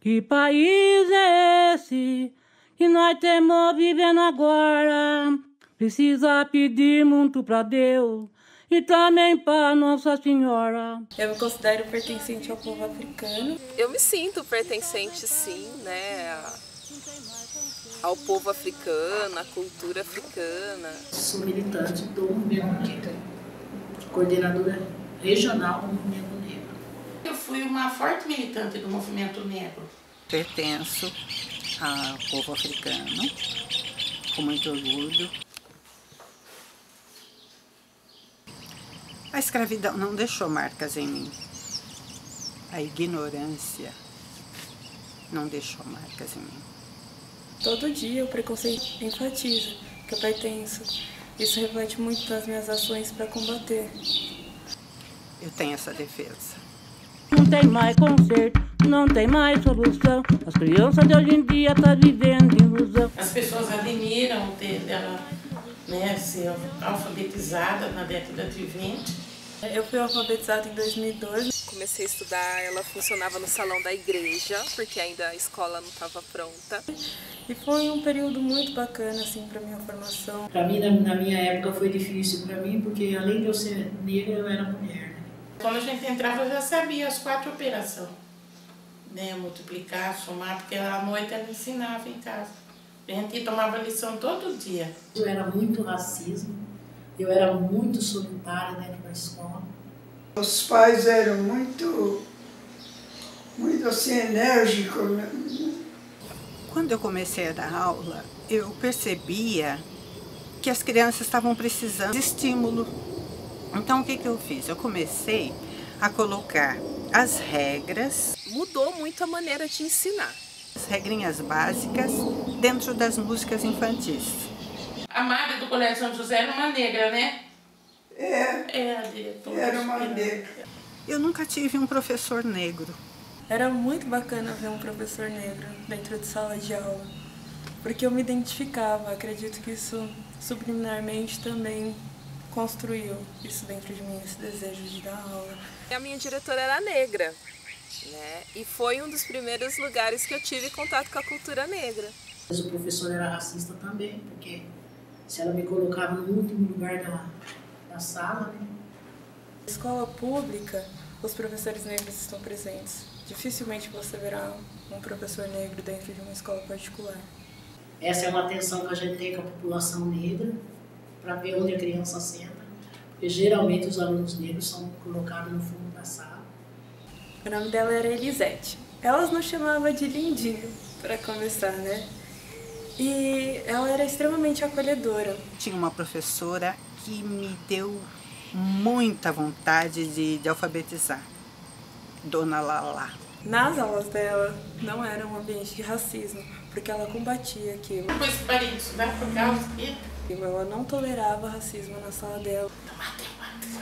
Que país é esse que nós temos vivendo agora? Precisa pedir muito para Deus e também para Nossa Senhora. Eu me considero pertencente ao povo africano. Eu me sinto pertencente, sim, né, ao povo africano, à cultura africana. Sou militante do Movimento Negro, coordenadora regional do Movimento Negro. Eu fui uma forte militante do Movimento Negro. Pertenço ao povo africano, com muito orgulho. A escravidão não deixou marcas em mim. A ignorância não deixou marcas em mim. Todo dia o preconceito enfatiza que eu pertenço. Isso reflete muito nas minhas ações para combater. Eu tenho essa defesa. Não tem mais conserto, não tem mais solução. As crianças de hoje em dia estão vivendo ilusão. As pessoas admiram dela, né, ser alfabetizada na década de 20. Eu fui alfabetizada em 2012. Comecei a estudar, ela funcionava no salão da igreja, porque ainda a escola não estava pronta. E foi um período muito bacana assim para minha formação. Para mim, na minha época, foi difícil para mim, porque além de eu ser negra, eu era mulher. Quando a gente entrava, eu já sabia as 4 operações. Né, multiplicar, somar, porque à noite ela ensinava em casa. A gente tomava lição todo dia. Eu era muito racismo, eu era muito solitária dentro da escola. Os pais eram muito assim, enérgicos. Quando eu comecei a dar aula, eu percebia que as crianças estavam precisando de estímulo. Então, o que eu fiz? Eu comecei a colocar as regras. Mudou muito a maneira de ensinar. As regrinhas básicas dentro das músicas infantis. A madre do Colégio São José era uma negra, né? É, a diretora. era uma negra. Eu nunca tive um professor negro. Era muito bacana ver um professor negro dentro de sala de aula, porque eu me identificava. Acredito que isso subliminarmente também construiu isso dentro de mim, esse desejo de dar aula. A minha diretora era negra, né? E foi um dos primeiros lugares que eu tive contato com a cultura negra. Mas o professor era racista também, porque se ela me colocava no último lugar da sala, né? Na escola pública, os professores negros estão presentes. Dificilmente você verá um professor negro dentro de uma escola particular. Essa é uma atenção que a gente tem com a população negra, para ver onde a criança senta, porque geralmente os alunos negros são colocados no fundo da sala. O nome dela era Elisete. Elas nos chamavam de Lindinho, para começar, né? E ela era extremamente acolhedora. Tinha uma professora que me deu muita vontade de alfabetizar, Dona Lala. Nas aulas dela não era um ambiente de racismo, porque ela combatia aquilo. Depois parei de estudar por causa que... Ela não tolerava racismo na sala dela.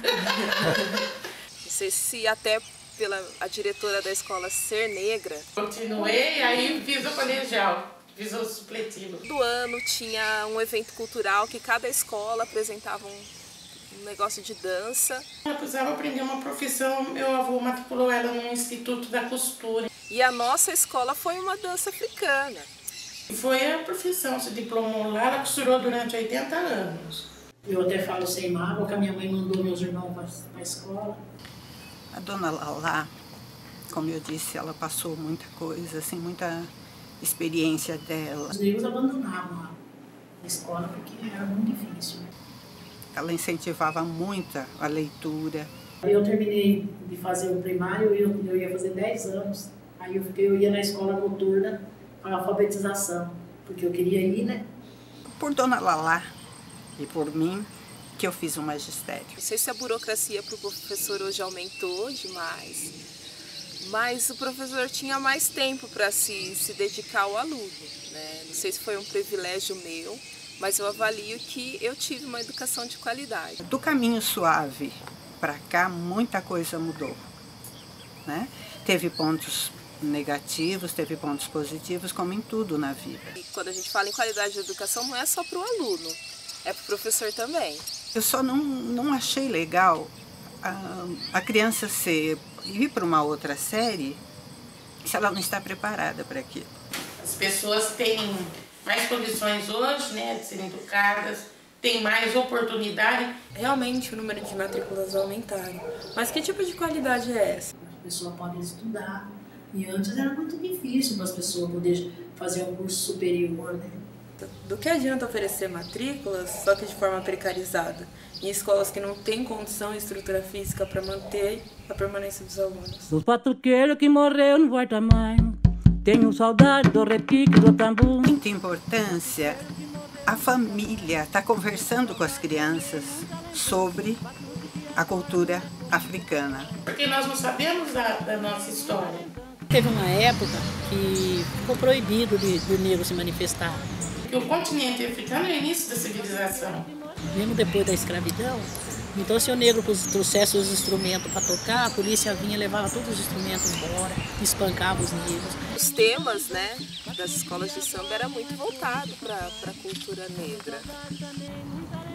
Não sei se até pela a diretora da escola ser negra. Continuei, aí fiz o colegial, fiz o supletivo. Todo ano tinha um evento cultural que cada escola apresentava um negócio de dança. Ela precisava aprender uma profissão, meu avô matriculou ela no Instituto da Costura. E a nossa escola foi uma dança africana. Foi a profissão, se diplomou lá, ela costurou durante 80 anos. Eu até falo sem mágoa que a minha mãe mandou meus irmãos para a escola. A Dona Lala, como eu disse, ela passou muita coisa, assim, muita experiência dela. Os negros abandonavam a escola porque era muito difícil. Ela incentivava muito a leitura. Eu terminei de fazer o primário, eu ia fazer 10 anos. Aí eu ia na escola noturna para alfabetização, porque eu queria ir, né? Por Dona Lala e por mim, que eu fiz o magistério. Não sei se a burocracia para o professor hoje aumentou demais, mas o professor tinha mais tempo para se dedicar ao aluno, né? Não sei se foi um privilégio meu, mas eu avalio que eu tive uma educação de qualidade. Do caminho suave para cá, muita coisa mudou, né? Teve pontos negativos, teve pontos positivos, como em tudo na vida. E quando a gente fala em qualidade de educação, não é só para o aluno, é para o professor também. Eu só não achei legal a criança ir para uma outra série se ela não está preparada para aquilo. As pessoas têm mais condições hoje, né, de serem educadas, têm mais oportunidade. Realmente o número de matrículas aumentaram. Mas que tipo de qualidade é essa? A pessoa pode estudar. E antes era muito difícil para as pessoas poderem fazer um curso superior, né? Do que adianta oferecer matrículas, só que de forma precarizada, em escolas que não têm condição e estrutura física para manter a permanência dos alunos? Os batuqueiros que morreu não volta mais. Tenho saudade do repique do tambor. Muita importância a família estar conversando com as crianças sobre a cultura africana. Porque nós não sabemos da nossa história. Teve uma época que ficou proibido do negro se manifestar. Porque o continente africano é o início da civilização. Mesmo depois da escravidão, então se o negro trouxesse os instrumentos para tocar, a polícia vinha, levava todos os instrumentos embora, espancava os negros. Os temas, né, das escolas de samba era muito voltado para a cultura negra.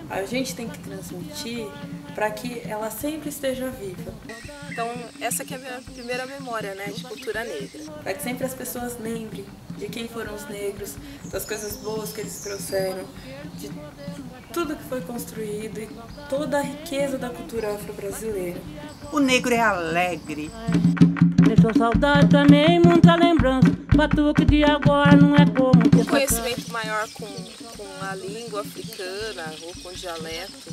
A gente tem que transmitir para que ela sempre esteja viva. Então, essa que é a minha primeira memória, né, de cultura negra. Para que sempre as pessoas lembrem de quem foram os negros, das coisas boas que eles trouxeram, de tudo que foi construído e toda a riqueza da cultura afro-brasileira. O negro é alegre. Deixou saudade também, muita lembrança. Batuque de agora não é como Um conhecimento maior com a língua africana ou com dialeto,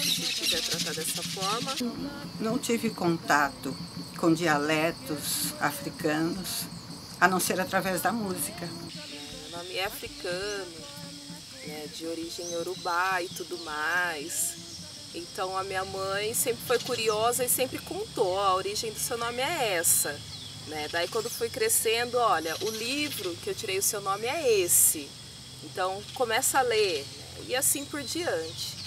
se quiser tratar dessa forma. Não tive contato com dialetos africanos, a não ser através da música. Meu nome é africano, né, de origem iorubá e tudo mais. Então a minha mãe sempre foi curiosa e sempre contou, a origem do seu nome é essa. Né? Daí quando fui crescendo, olha, o livro que eu tirei o seu nome é esse. Então começa a ler, né? E assim por diante.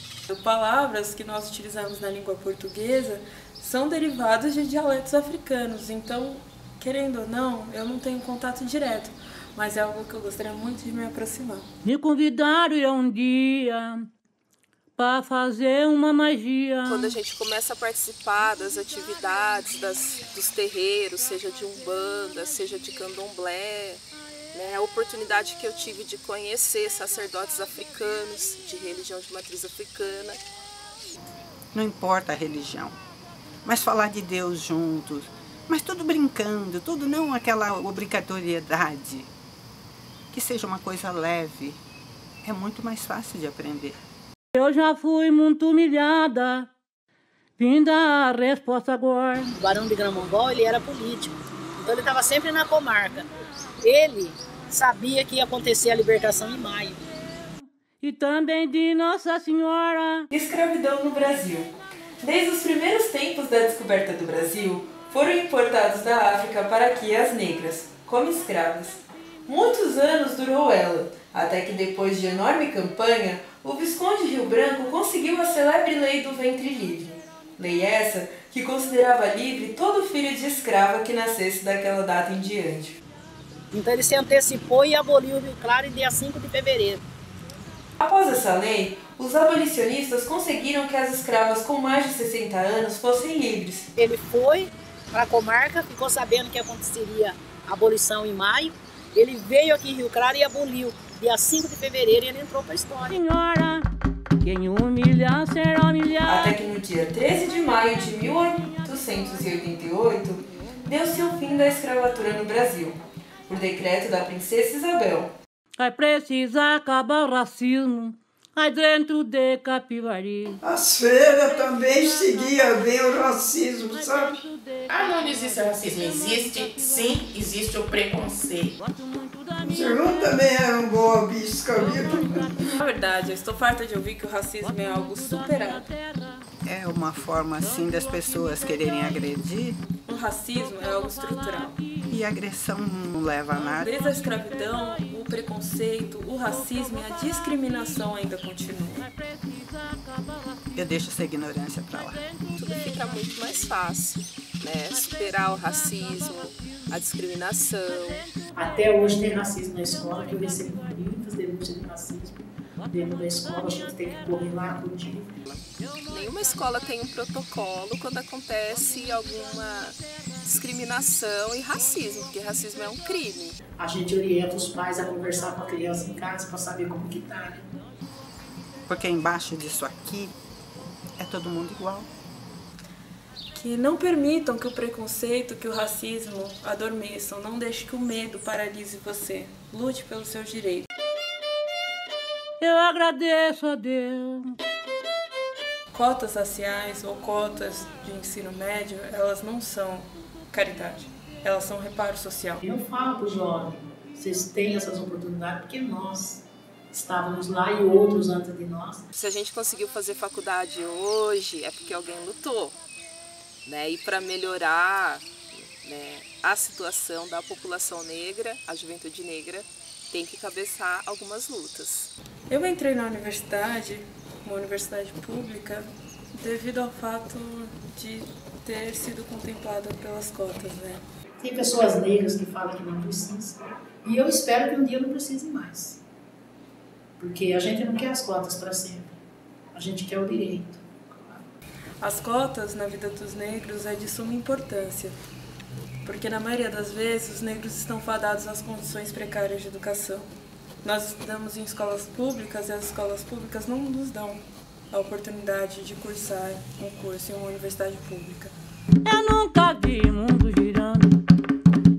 Palavras que nós utilizamos na língua portuguesa são derivadas de dialetos africanos. Então, querendo ou não, eu não tenho contato direto, mas é algo que eu gostaria muito de me aproximar. Me convidaram um dia para fazer uma magia. Quando a gente começa a participar das atividades dos terreiros, seja de umbanda, seja de candomblé, né, a oportunidade que eu tive de conhecer sacerdotes africanos, de religião de matriz africana. Não importa a religião, mas falar de Deus juntos, mas tudo brincando, tudo não aquela obrigatoriedade. Que seja uma coisa leve, é muito mais fácil de aprender. Eu já fui muito humilhada, vinda a resposta agora. O Barão de Grão-Mongol, ele era político, então ele estava sempre na comarca. Ele sabia que ia acontecer a libertação em maio. E também de Nossa Senhora. Escravidão no Brasil. Desde os primeiros tempos da descoberta do Brasil, foram importados da África para aqui as negras, como escravas. Muitos anos durou ela, até que depois de enorme campanha, o Visconde Rio Branco conseguiu a celebre Lei do Ventre Livre. Lei essa que considerava livre todo filho de escrava que nascesse daquela data em diante. Então ele se antecipou e aboliu o Rio Claro em dia 5 de fevereiro. Após essa lei, os abolicionistas conseguiram que as escravas com mais de 60 anos fossem livres. Ele foi para a comarca, ficou sabendo que aconteceria a abolição em maio. Ele veio aqui em Rio Claro e aboliu. Dia 5 de fevereiro ele entrou para a história. Senhora, quem humilhar será humilhado. Até que no dia 13 de maio de 1888, deu-se o fim da escravatura no Brasil, por decreto da princesa Isabel. Vai precisar acabar o racismo aí dentro de Capivari. As freiras também seguiam bem o racismo, sabe? Ah, não existe racismo. Existe, sim, existe o preconceito. O irmão também era um boa bisca, viu? Na verdade, eu estou farta de ouvir que o racismo é algo superado. É uma forma, assim, das pessoas quererem agredir. O racismo é algo estrutural. E a agressão não leva a nada. Desde a escravidão, o preconceito, o racismo e a discriminação ainda continuam. Eu deixo essa ignorância para lá. Tudo fica muito mais fácil, né? Superar o racismo, a discriminação. Até hoje tem racismo na escola, que eu recebo muitas denúncias de racismo Dentro da escola, a gente tem que correr lá por dia. Nenhuma escola tem um protocolo quando acontece alguma discriminação e racismo, porque racismo é um crime. A gente orienta os pais a conversar com a criança em casa para saber como que tá, né? Porque embaixo disso aqui é todo mundo igual. Que não permitam que o preconceito, que o racismo adormeçam. Não deixe que o medo paralise você. Lute pelos seus direitos. Eu agradeço a Deus. Cotas raciais ou cotas de ensino médio, elas não são caridade. Elas são reparo social. Eu falo para os jovens, vocês têm essas oportunidades porque nós estávamos lá e outros antes de nós. Se a gente conseguiu fazer faculdade hoje, é porque alguém lutou, né? E para melhorar, né, a situação da população negra, a juventude negra, tem que cabeçar algumas lutas. Eu entrei na universidade, uma universidade pública, devido ao fato de ter sido contemplada pelas cotas, né? Tem pessoas negras que falam que não precisa. E eu espero que um dia não precise mais. Porque a gente não quer as cotas para sempre. A gente quer o direito. As cotas na vida dos negros é de suma importância. Porque na maioria das vezes os negros estão fadados às condições precárias de educação. Nós estudamos em escolas públicas e as escolas públicas não nos dão a oportunidade de cursar um curso em uma universidade pública. Eu nunca vi mundo girando.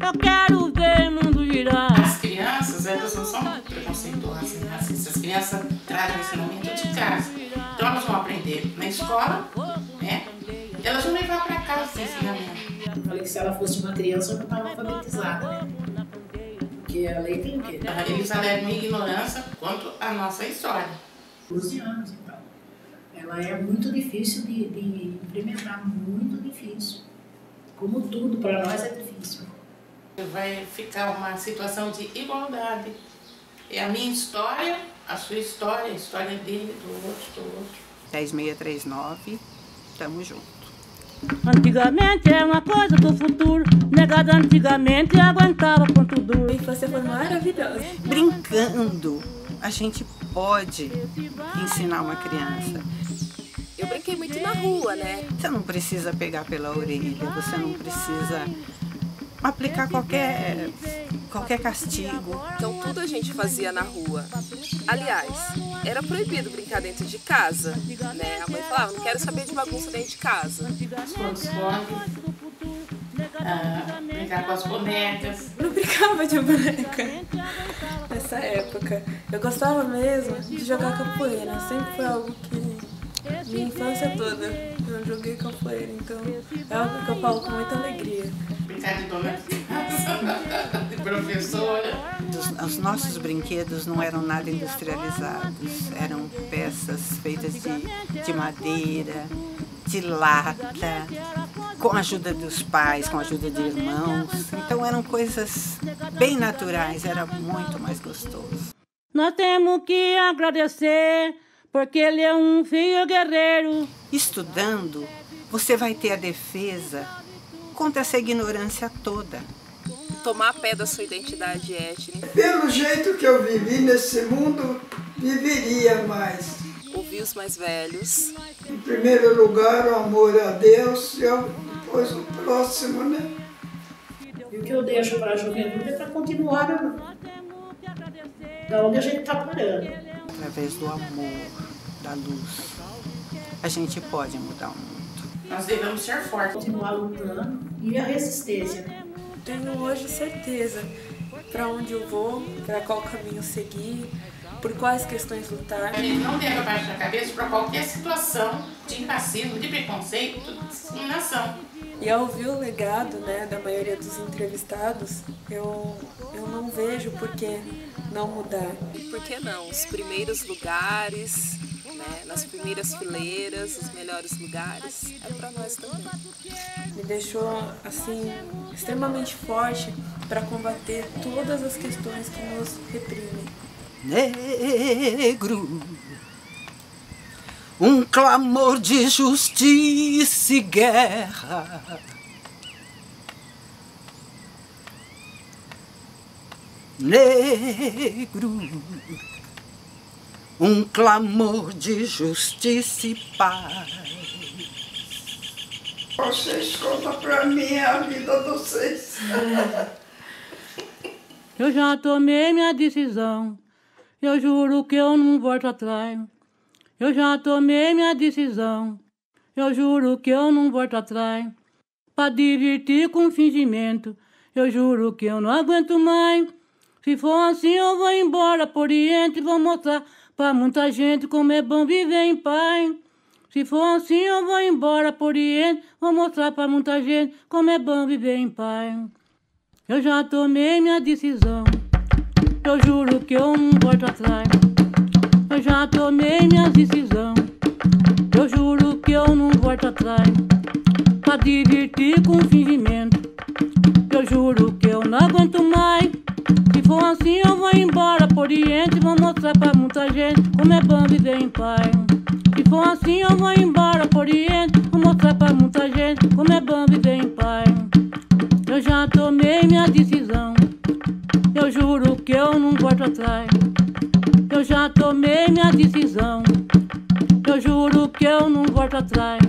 Eu quero ver mundo girar. As crianças, elas não são preconceituosas e racistas. As crianças trazem o ensinamento de casa. Então elas vão aprender na escola, né? Elas vão levar para casa esse ensinamento. Eu falei que se ela fosse uma criança, eu não estava alfabetizada, né? Porque a lei tem o quê? Eles alegam ignorância quanto à nossa história. 12 anos, então. Ela é muito difícil de implementar, muito difícil. Como tudo para nós é difícil. Vai ficar uma situação de igualdade. É a minha história, a sua história, a história dele, do outro. 10639, tamo junto. Antigamente é uma coisa do futuro. Negada antigamente aguentava quanto duro. A infância foi maravilhosa. Brincando, a gente pode ensinar uma criança. Eu brinquei muito na rua, né? Você não precisa pegar pela orelha, você não precisa aplicar qualquer castigo. Então tudo a gente fazia na rua. Aliás, era proibido brincar dentro de casa, né? A mãe falava, não quero saber de bagunça dentro de casa. Esconde-esconde, brincar com as bonecas. Eu não brincava de boneca nessa época. Eu gostava mesmo de jogar capoeira. Sempre foi algo que... Minha infância toda eu joguei capoeira, então é algo que eu falo com muita alegria. Brincar de dona de professora. Os nossos brinquedos não eram nada industrializados, eram peças feitas de madeira, de lata, com a ajuda dos pais, com a ajuda de irmãos. Então eram coisas bem naturais, era muito mais gostoso. Nós temos que agradecer, porque ele é um filho guerreiro. Estudando, você vai ter a defesa contra essa ignorância toda. Tomar pé da sua identidade étnica. Pelo jeito que eu vivi nesse mundo, viveria mais. Ouvir os mais velhos. Em primeiro lugar, o amor a Deus e depois o próximo, né? E o que eu deixo para a juventude é para continuar da onde a gente está parando. Através do amor, da luz, a gente pode mudar o mundo. Nós devemos ser fortes. Continuar lutando e a resistência, né? Tenho hoje certeza para onde eu vou, para qual caminho seguir, por quais questões lutar. A gente não deve abaixar a cabeça para qualquer situação de racismo, de preconceito, de discriminação. E ao ouvir o legado, né, da maioria dos entrevistados, eu não vejo por que não mudar. Por que não? Os primeiros lugares, né, nas primeiras fileiras, os melhores lugares, é para nós também. Me deixou, assim, extremamente forte para combater todas as questões que nos reprimem. Negro, um clamor de justiça e guerra. Negro, um clamor de justiça e paz. Vocês contam pra mim a vida de vocês. Eu já tomei minha decisão, eu juro que eu não volto atrás. Eu já tomei minha decisão, eu juro que eu não volto atrás. Pra divertir com fingimento, eu juro que eu não aguento mais. Se for assim eu vou embora pro Oriente e vou mostrar pra muita gente como é bom viver em paz. Se for assim eu vou embora pro Oriente, vou mostrar pra muita gente como é bom viver em paz. Eu já tomei minha decisão, eu juro que eu não volto atrás. Eu já tomei minha decisão, eu juro que eu não volto atrás. Pra divertir com fingimento, eu juro que eu não aguento mais. Se for assim eu vou embora pro Oriente, vou mostrar pra muita gente como é bom viver em paz. Se for assim eu vou embora pro Oriente, vou mostrar pra muita gente como é bom viver em paz. Eu já tomei minha decisão, eu juro que eu não volto atrás. Eu já tomei minha decisão, eu juro que eu não volto atrás.